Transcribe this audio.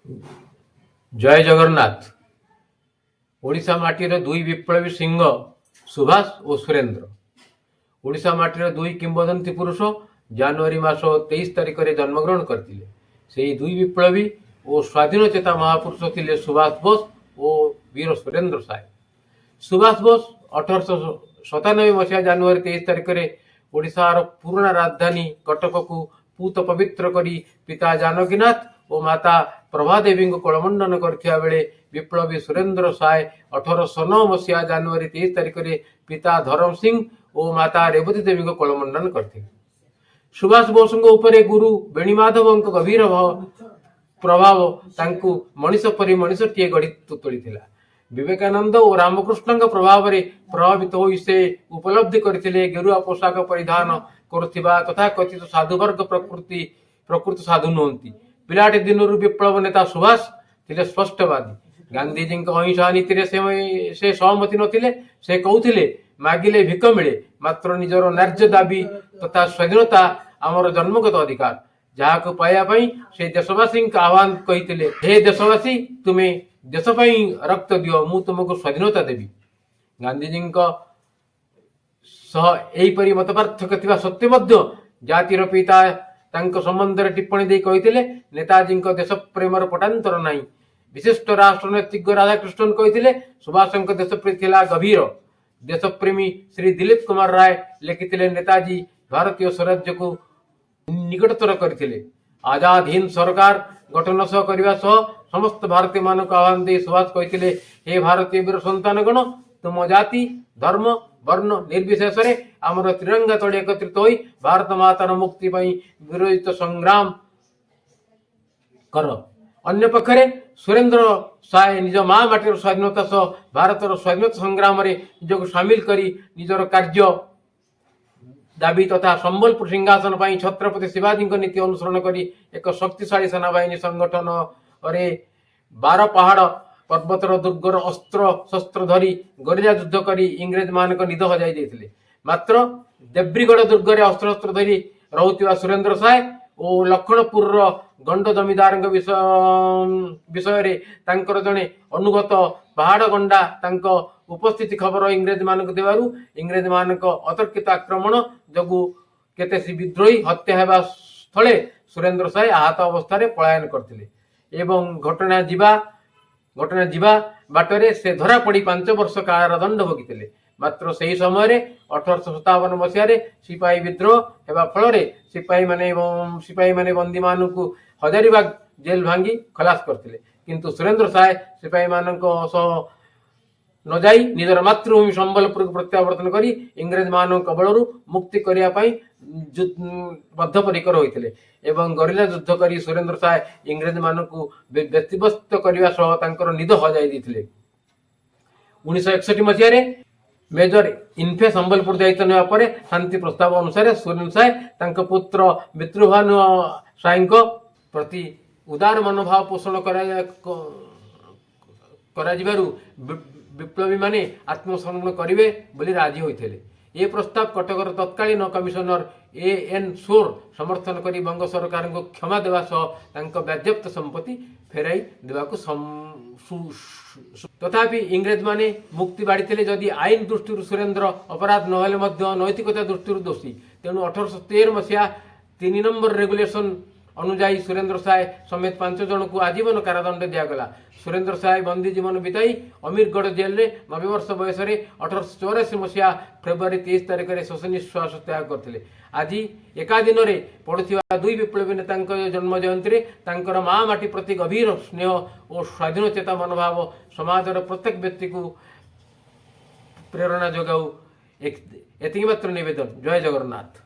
जय जगन्नाथ। ओडिशा माटीर दुई विप्लवी सिंह सुभाष और सुरेंद्र। ओडिशा माटीर दुई किंबदंती पुरुष जनवरी मास 23 तारिख में जन्मग्रहण करते। से दुई विप्लवी और स्वाधीन चेता महापुरुष थे सुभाष बोस और वीर सुरेंद्र साय। सुभाष बोस 1897 मसीहा जनवरी 23 तारिख में ओडिशार पुराना राजधानी कटक को पूत पवित्र करी पिता जानकीनाथ और माता प्रभादेवी को कलमंडन करथिया बेले विप्लवी सुरेंद्र साय 1809 मसीहा जनवरी 23 तारिख में पिता धर्म सिंह और माता रेवती देवी को कलमंडन करते। सुभाष बोस उपरे गुरु बेणीमाधव गभीर प्रभाव तांकु मनीष परी मनीषटीए गढ़ी तोड़ीला। विवेकानंद और रामकृष्ण प्रभाव में प्रभावित हो से उपलब्धि करथिले गेरुआ पोशाक परिधान करुथिबा तथा कथित साधुवर्ग प्रकृत साधु नुहंती। पिलाटे दिनरु विप्लव नेता सुभाष थिले स्पष्टवादी। गांधीजी अहिंसा नीति से सहमति नथिले। से कहूथिले मागिले भिक मिले मात्र निजर न्याय्य दाबी तथा स्वाधीनता आमर जन्मगत अधिकार जहाँ को पाया से देशवासी आह्वान कही हे देशवासी तुम्हें देश रक्त दियो मु तुमको स्वाधीनता देवी। गांधीजी यहीपरी मतपार्थक्य थिबा सत्वे मध्य जातिर पिता तांको संबंध में टिप्पणी दे कही नेताजी देश प्रेमर पटांतर नहीं। विशिष्ट राष्ट्रनैतिज्ञ राधाकृष्णन कही सुभाष देशप्रेम थिला गभीर। देशप्रेमी श्री दिलीप कुमार राय लिखिले नेताजी भारतीय स्वराज्य को निकटतर करथिले। आजाद हिंद सरकार गठन करने समस्त भारतीय मान को आह्वान दे सुभाष कही हे भारतीय वीर संतानगण तुम जाति धर्म वर्ण निर्विशेष आमर त्रिरंगा तले एकत्रित हो भारत मातार मुक्ति विरोचित संग्राम कर। अन्य पक्षरे सुरेंद्र साय निज माँ माटीर स्वाधीनता सह भारतर स्वाधीनता संग्राम में निजक सामिल करी निजर कार्य दाबी तथा संबलपुर सिंहासन पर छत्रपति शिवाजी नीति अनुसरण करी एक शक्तिशाली सेनाबाहिनी संगठन और 12 पहाड़ पर्वतर दुर्गर अस्त्र शस्त्र धरी गरिला युद्ध करी इंग्रेज मान निद हजाई देथिले। मात्र देब्रीगढ़ दुर्गर अस्त्र शस्त्र धरी रहुथिबा सुरेंद्र साय और लखनपुर गंड जमीदार विषय तांकर जड़े अनुगत पहाड़ गंडा तांको उपस्थिति खबर इंग्रेज मान देवारू इंग्रेज मान अतर्कित आक्रमण जगू केते विद्रोही हत्या हेबा स्थले सुरेंद्र साय आहत अवस्था पलायन करथिले एवं घटना जीवा बाटरे से धरा पड़ी 5 वर्ष कारादंड भोगी। मात्र से समय 1857 मसीह सिपाही विद्रोह हेबा फल सिपाही माने बंदी मान को हजारीबाग जेल भांगी खलास करथिले। किंतु सुरेंद्र साय सिपाही मान न जाई निजर मातृभूमि संबलपुर को प्रत्यावर्तन करी इंग्रेज मान कबलरू मुक्ति करने बद्धपरिकर होते एवं गरिला युद्ध करी सुरेंद्र साय इंग्रेज मान को व्यतिव्यस्त करने सह निद हजाई देते। 1961 मसीह मेजर इन्फे संबलपुर दायित्व नेवा पर शांति प्रस्ताव अनुसार सुरेंद्र साय तांको पुत्र मित्रभानु साय प्रति उदार मनोभाव पोषण करा विप्लवी माने आत्मसमर्पण करेंगे बोली राजी होते। ये प्रस्ताव कटकर तत्कालीन कमिशनर A.N. सोर समर्थन करी बंग सरकार को क्षमा देवा सह बाज्याप्त संपत्ति फेराई देवा तथापि इंग्रेज माने मुक्ति बाढ़ी जदि आईन दृष्टि सुरेंद्र अपराध नहेले नैतिकता दृष्टि दोषी तेणु 1813 मसीहा 3 नंबर रेगुलेशन अनुजाई सुरेंद्र साय समेत 5 जन को आजीवन कारादंड दिगला। सुरेंद्र साय बंदी जीवन बिताई अमीरगढ़ जेल में 90 वर्ष बयस 1884 मसीहा फेब्रुआरी 23 तारिख में शोष निश्वास त्याग करते। आज एका दिन में पड़ुवा दुई विप्लवी नेता जन्म जयंती माँ माटी प्रति गभीर स्नेह और स्वाधीन चेता मनोभाव समाजर प्रत्येक व्यक्ति को प्रेरणा जगाऊ एति मात्र निवेदन। जय जगन्नाथ।